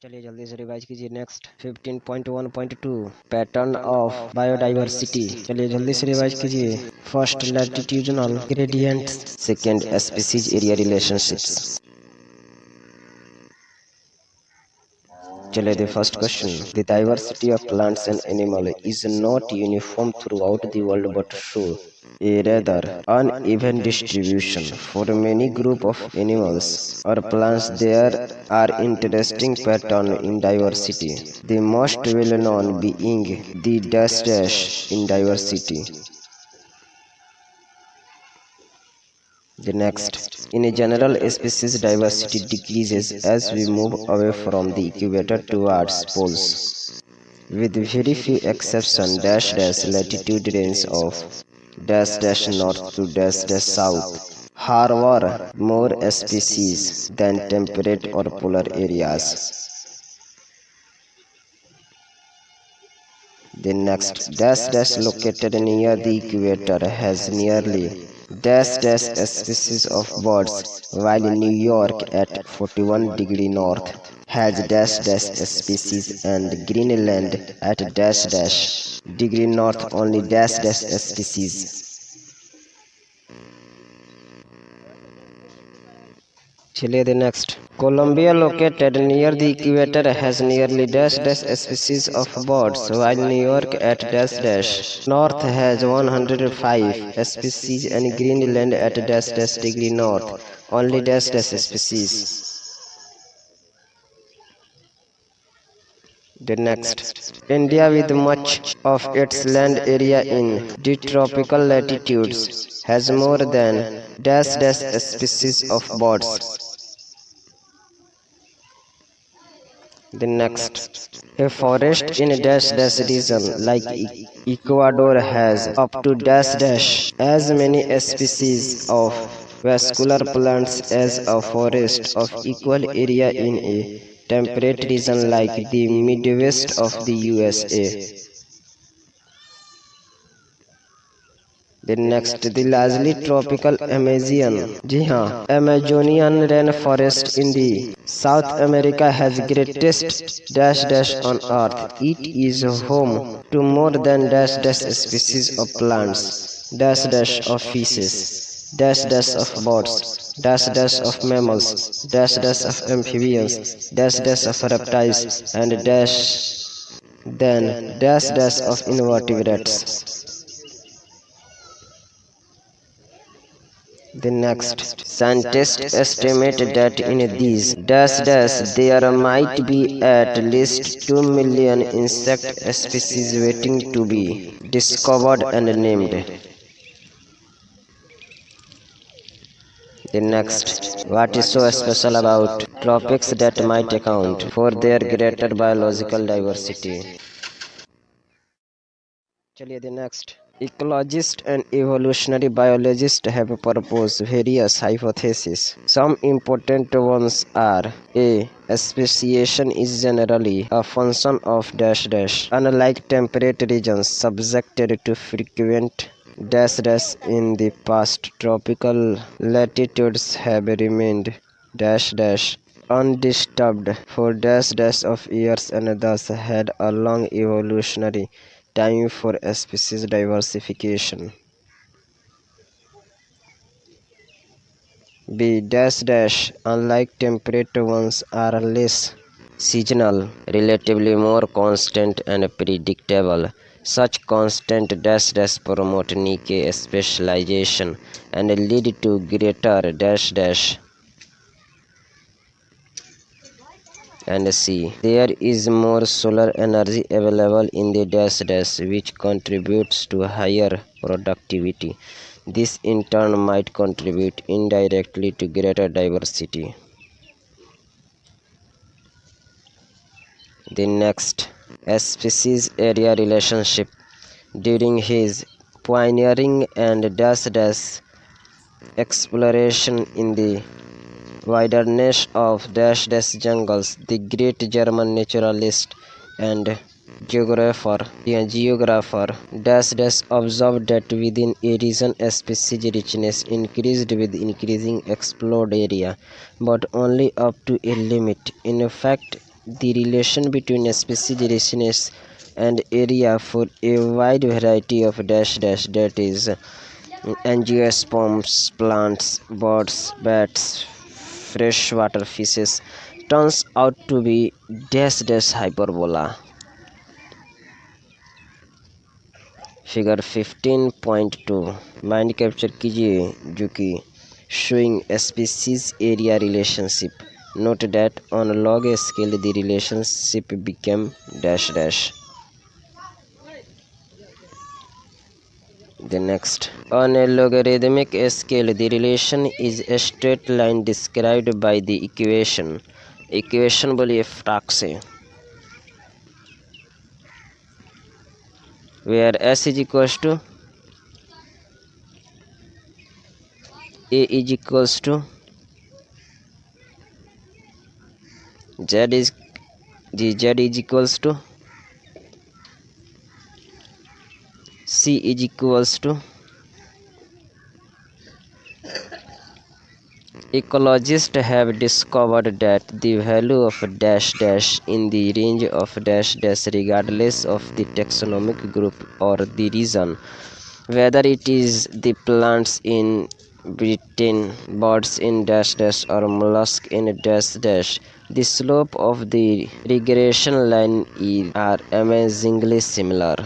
चलिए जल्दी से रिवाइज कीजिए। Next 15.1.2 pattern of biodiversity. चलिए जल्दी से रिवाइज कीजिए। First latitudinal gradients, second species area relationships. चलिए the first question, the diversity of plants and animal is not uniform throughout the world but show a rather uneven distribution. For many group of animals or plants there are interesting pattern in diversity, the most well known being the dash dash in diversity. The next, in a general, species diversity decreases as we move away from the equator towards poles, with very few exceptions. Dash dash latitude range of dash dash north to dash dash south harbor more species than temperate or polar areas. The next, dash dash located near the equator has nearly dash dash species of birds, while New York at 41° north has dash dash species, and Greenland at dash dash degree north only dash dash species. चलिए the next, Colombia located near the equator has nearly dash dash species of birds, while New York at dash dash north has 105 species, and Greenland at dash dash degree north only dash dash species. The next, India with much of its land area in the tropical latitudes has more than dash dash species of birds. The next, a forest in dash dash region like Ecuador has up to dash dash as many species of vascular plants as a forest of equal area in a temperate region like the Midwest of the USA. The next, the largely tropical Amazon, जी हाँ, Amazonian rainforest in the South America has greatest dash dash on earth. It is home to more than dash dash species of plants, dash dash of fishes, dash dash of birds, dash dash of mammals, dash dash of amphibians, dash dash of reptiles, and dash then dash dash of invertebrates. The next, scientists estimate that in these dash dash there might be at least 2 million insect species waiting to be discovered and named. The next, what is so special about tropics that might account for their greater biological diversity? चलिए the next, ecologists and evolutionary biologists have proposed various hypotheses. Some important ones are: A. Speciation is generally a function of dash dash. Unlike temperate regions subjected to frequent dash dash in the past, tropical latitudes have remained dash dash undisturbed for dash dash of years and thus had a long evolutionary time for species diversification. B. Dash dash, unlike temperate ones, are less seasonal, relatively more constant and predictable. Such constant dash dash promote niche specialization and lead to greater dash dash. And C. There is more solar energy available in the dash dash, which contributes to higher productivity. This in turn might contribute indirectly to greater diversity. The next, species area relationship. During his pioneering and dash dash exploration in the wilderness of dash dash jungles, the great German naturalist and geographer dash dash observed that within a region species richness increased with increasing explored area, but only up to a limit. In fact, the relation between species richness and area for a wide variety of that is angiosperms, plants, birds, bats, freshwater fishes turns out to be hyperbola. Figure 15.2 mind capture कीजिए जो कि showing species area relationship. Note that on log scale the relationship became dash. The next, on a logarithmic scale the relation is a straight line described by the equation बोलिए फटाक से, where s is equals to a is equals to z is equals to c is equals to. Ecologists have discovered that the value of dash in the range of dash regardless of the taxonomic group or the region, whether it is the plants in Britain, birds in dash or mollusk in dash, the slope of the regression line are amazingly similar.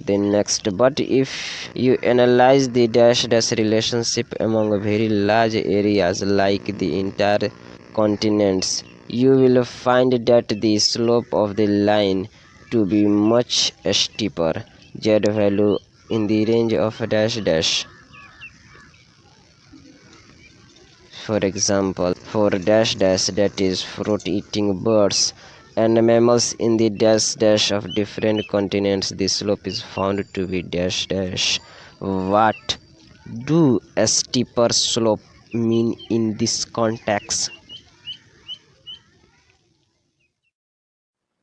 Then next, but if you analyze the dash relationship among very large areas like the entire continents, you will find that the slope of the line to be much steeper, z value in the range of dash. For example, for dash that is fruit eating birds and mammals in the dash of different continents, the slope is found to be dash. What do a steeper slope mean in this context?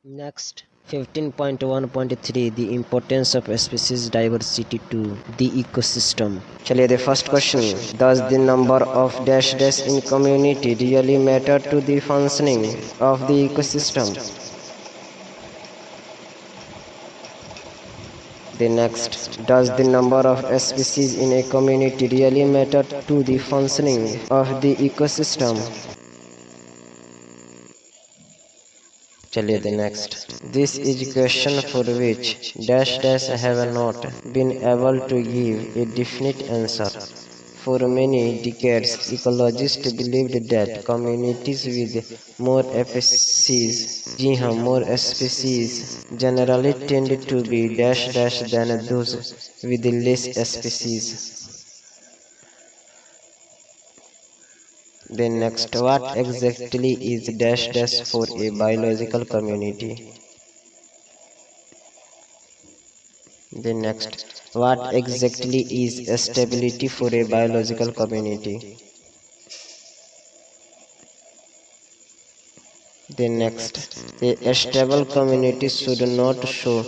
Next, 15.1.3 the importance of species diversity to the ecosystem. चलिए, the first question, does the number of dash in community really matter to the functioning of the ecosystem? The next, does the number of species in a community really matter to the functioning of the ecosystem? चलिए, the next, this is a question for which dash have not been able to give a definite answer. For many decades, ecologists believed that communities with more species, जी हाँ, more species generally tend to be dash than those with less species. Then next, what exactly is dash for a biological community? Then next, what exactly is stability for a biological community? Then next, a stable community should not show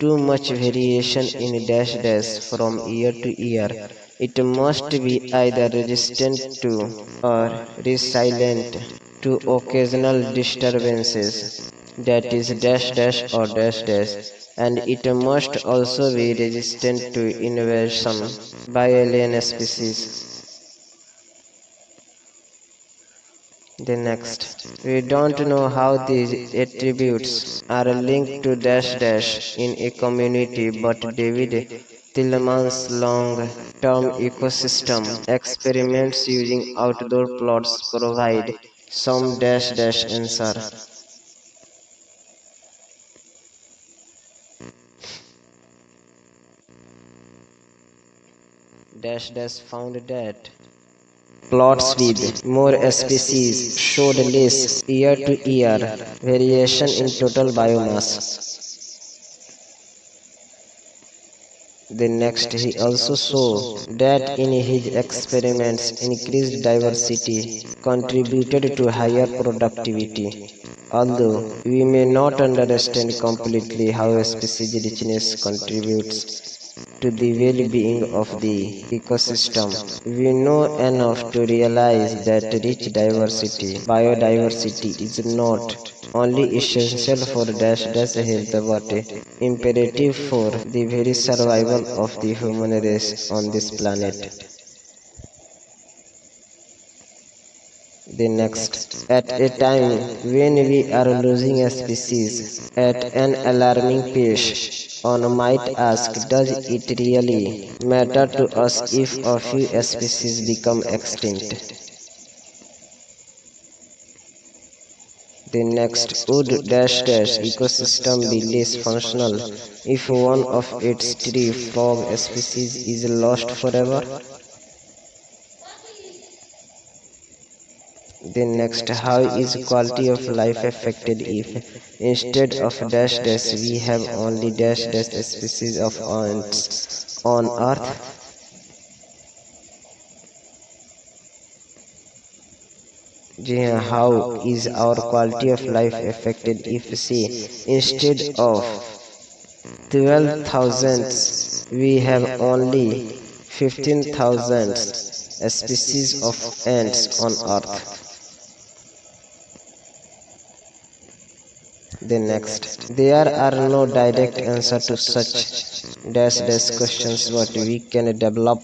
too much variation in dash from year to year. It must be either resistant to or resilient to occasional disturbances, that is dash or dash, and it must also be resistant to invasion by alien species. The next, we don't know how these attributes are linked to dash in a community, but David Tillman's long-term ecosystem experiments using outdoor plots provide some dash answer. Dash found that plots with more species showed less year-to-year variation in total biomass. The next, he also saw that in his experiments increased diversity contributed to higher productivity. Although we may not understand completely how species richness contributes, to the well-being of the ecosystem. We know enough to realize that rich biodiversity is not only essential for dash health but imperative for the very survival of the human race on this planet. The next, at a time when we are losing a species at an alarming pace, one might ask, does it really matter to us if a few species become extinct? The next, would ecosystem be less functional if one of its tree frog species is lost forever? The next, how is quality of life affected if instead of we have only species of ants on Earth? How is our quality of life affected if, say, instead of 12,000 we have only 15,000 species of ants on Earth? The next, there are no direct answer to such questions, but we can develop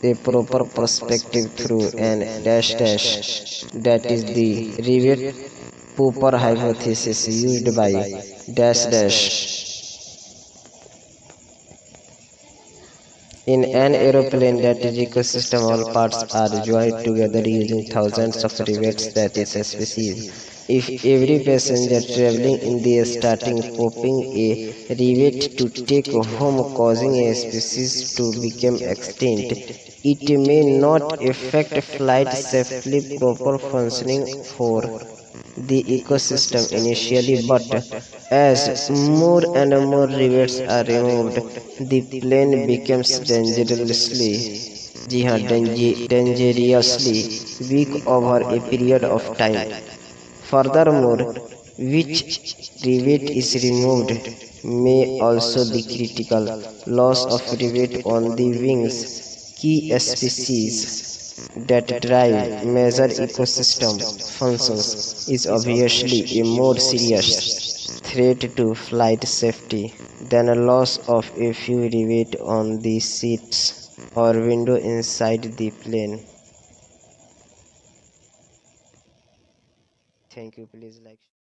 a proper perspective through an that is the Rivet Popper hypothesis used by dash. In an aeroplane that is ecosystem, all parts are joined together using thousands of rivets, that is a species. If every passenger traveling in the starting popping a rivet to take home causing a species to become extinct, it may not affect flight safely proper functioning for the ecosystem initially, but as more and more rivets are removed, the plane becomes dangerously weak over a period of time. Furthermore, which rivet is removed may also be critical. Loss of rivet on the wings, key species that drive major ecosystem functions, is obviously a more serious threat to flight safety than a loss of a few rivets on the seats or window inside the plane. Thank you. Please like.